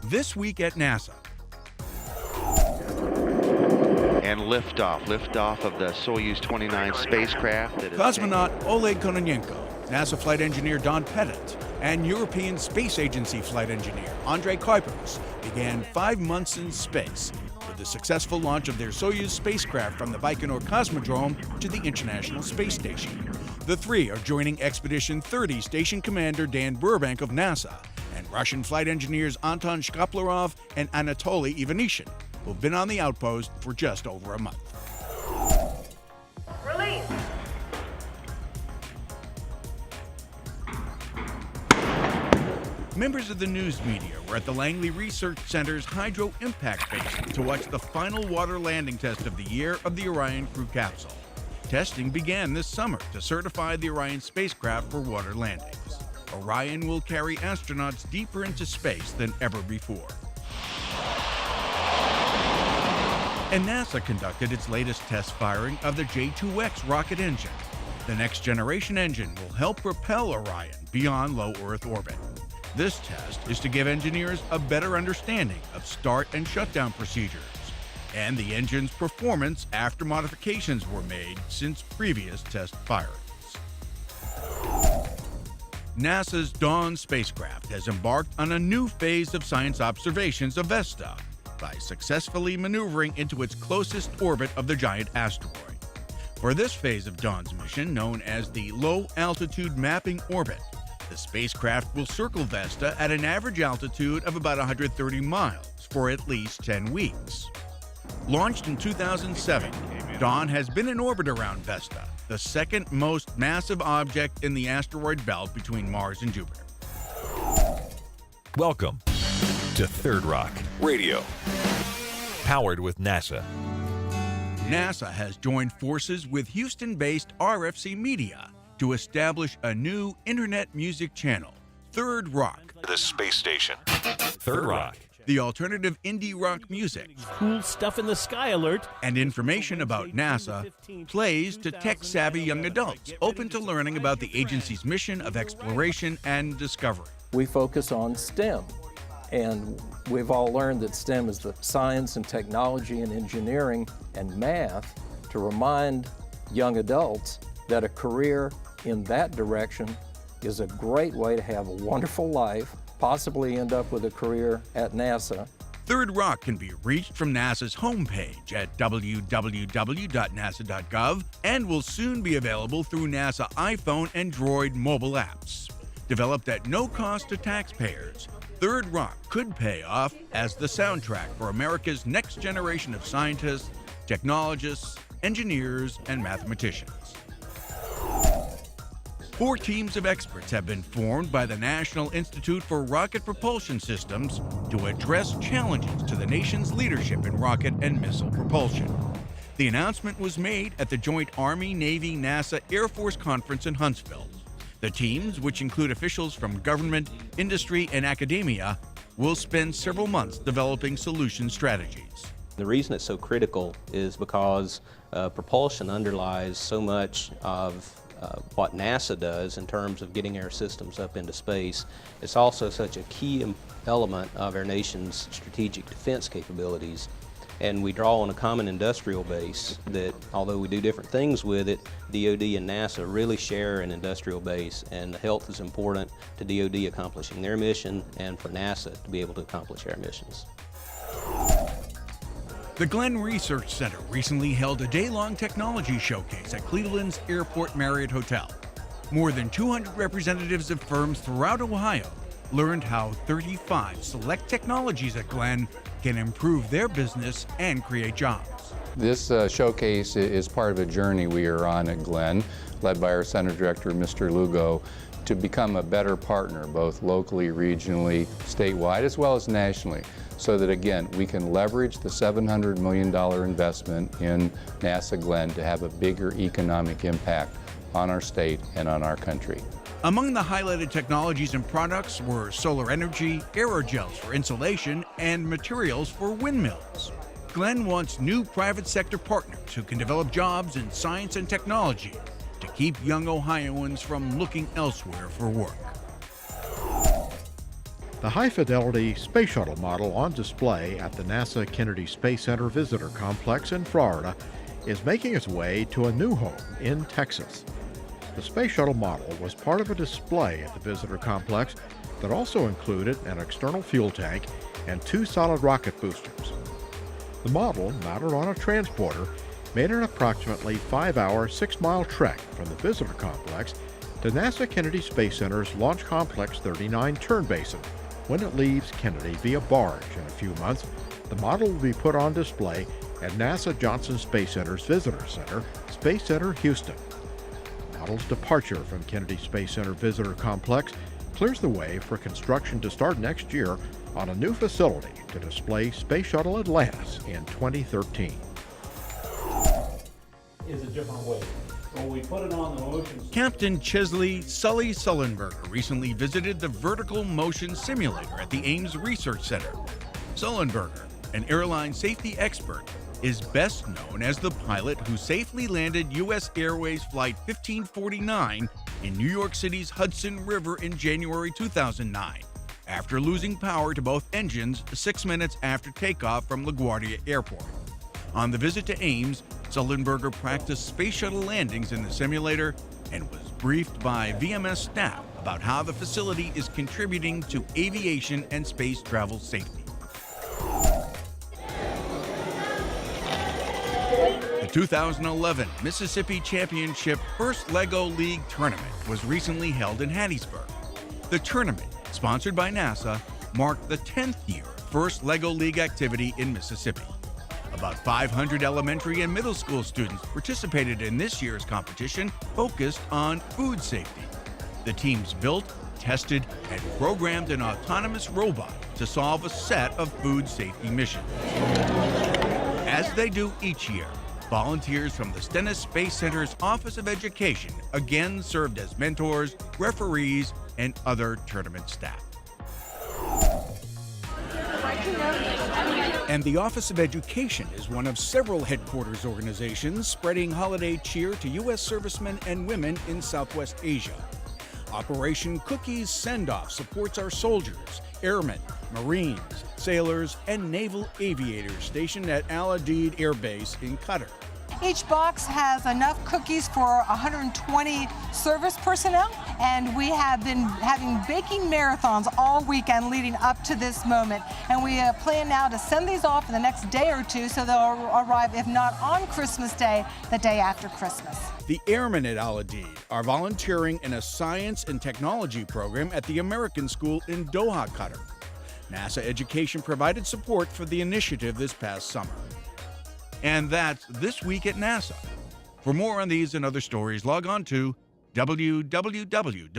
This week at NASA. And liftoff of the Soyuz 29 spacecraft. Cosmonaut Oleg Kononenko, NASA flight engineer Don Pettit, and European Space Agency flight engineer Andrei Kuipers began 5 months in space with the successful launch of their Soyuz spacecraft from the Baikonur Cosmodrome to the International Space Station. The three are joining Expedition 30 Station Commander Dan Burbank of NASA and Russian flight engineers Anton Shkaplerov and Anatoly Ivanishin, who've been on the outpost for just over a month. Release. Members of the news media were at the Langley Research Center's Hydro Impact Basin to watch the final water landing test of the year of the Orion crew capsule. Testing began this summer to certify the Orion spacecraft for water landings. Orion will carry astronauts deeper into space than ever before. And NASA conducted its latest test firing of the J2X rocket engine. The next generation engine will help propel Orion beyond low Earth orbit. This test is to give engineers a better understanding of start and shutdown procedures and the engine's performance after modifications were made since previous test firings. NASA's Dawn spacecraft has embarked on a new phase of science observations of Vesta by successfully maneuvering into its closest orbit of the giant asteroid. For this phase of Dawn's mission, known as the Low Altitude Mapping Orbit, the spacecraft will circle Vesta at an average altitude of about 130 miles for at least 10 weeks. Launched in 2007, Dawn has been in orbit around Vesta, the second most massive object in the asteroid belt between Mars and Jupiter. Welcome to Third Rock Radio, powered with NASA. NASA has joined forces with Houston-based RFC Media to establish a new internet music channel, Third Rock. The space station. Third Rock. The alternative indie rock music. Cool stuff in the sky alert. And information about NASA plays to tech-savvy young adults open to learning about the agency's mission of exploration and discovery. We focus on STEM, and we've all learned that STEM is the science and technology and engineering and math to remind young adults that a career in that direction is a great way to have a wonderful life, possibly end up with a career at NASA. Third Rock can be reached from NASA's homepage at www.nasa.gov and will soon be available through NASA iPhone and Droid mobile apps. Developed at no cost to taxpayers, Third Rock could pay off as the soundtrack for America's next generation of scientists, technologists, engineers, and mathematicians. 4 teams of experts have been formed by the National Institute for Rocket Propulsion Systems to address challenges to the nation's leadership in rocket and missile propulsion. The announcement was made at the joint Army, Navy, NASA, Air Force conference in Huntsville. The teams, which include officials from government, industry, and academia, will spend several months developing solution strategies. The reason it's so critical is because propulsion underlies so much of what NASA does in terms of getting our systems up into space. It's also such a key element of our nation's strategic defense capabilities. And we draw on a common industrial base that, although we do different things with it, DoD and NASA really share an industrial base, and health is important to DoD accomplishing their mission and for NASA to be able to accomplish our missions. The Glenn Research Center recently held a day-long technology showcase at Cleveland's Airport Marriott Hotel. More than 200 representatives of firms throughout Ohio learned how 35 select technologies at Glenn can improve their business and create jobs. This showcase is part of a journey we are on at Glenn, led by our Center Director, Mr. Lugo, to become a better partner, both locally, regionally, statewide, as well as nationally, so that, again, we can leverage the $700 million investment in NASA Glenn to have a bigger economic impact on our state and on our country. Among the highlighted technologies and products were solar energy, aerogels for insulation, and materials for windmills. Glenn wants new private sector partners who can develop jobs in science and technology to keep young Ohioans from looking elsewhere for work. The high-fidelity Space Shuttle model on display at the NASA Kennedy Space Center Visitor Complex in Florida is making its way to a new home in Texas. The Space Shuttle model was part of a display at the Visitor Complex that also included an external fuel tank and 2 solid rocket boosters. The model, mounted on a transporter, made an approximately 5-hour, 6-mile trek from the Visitor Complex to NASA Kennedy Space Center's Launch Complex 39 turn basin. When it leaves Kennedy via barge in a few months, the model will be put on display at NASA Johnson Space Center's Visitor Center, Space Center Houston. The model's departure from Kennedy Space Center Visitor Complex clears the way for construction to start next year on a new facility to display Space Shuttle Atlantis in 2013. Is a different way. When we put it on the motion. Captain Chesley Sully Sullenberger recently visited the Vertical Motion Simulator at the Ames Research Center. Sullenberger, an airline safety expert, is best known as the pilot who safely landed U.S. Airways Flight 1549 in New York City's Hudson River in January 2009, after losing power to both engines 6 minutes after takeoff from LaGuardia Airport. On the visit to Ames, Sullenberger practiced space shuttle landings in the simulator and was briefed by VMS staff about how the facility is contributing to aviation and space travel safety. The 2011 Mississippi Championship First LEGO League Tournament was recently held in Hattiesburg. The tournament, sponsored by NASA, marked the 10th year of First LEGO League activity in Mississippi. About 500 elementary and middle school students participated in this year's competition focused on food safety. The teams built, tested, and programmed an autonomous robot to solve a set of food safety missions. As they do each year, volunteers from the Stennis Space Center's Office of Education again served as mentors, referees, and other tournament staff. And the Office of Education is one of several headquarters organizations spreading holiday cheer to U.S. servicemen and women in Southwest Asia. Operation Cookie's Send-Off supports our soldiers, airmen, Marines, sailors, and naval aviators stationed at Al Udeid Air Base in Qatar. Each box has enough cookies for 120 service personnel, and we have been having baking marathons all weekend leading up to this moment. And we plan now to send these off in the next day or two, so they'll arrive, if not on Christmas Day, the day after Christmas. The airmen at Al Udeid are volunteering in a science and technology program at the American School in Doha, Qatar. NASA Education provided support for the initiative this past summer. And that's This Week at NASA. For more on these and other stories, log on to www.nasa.gov.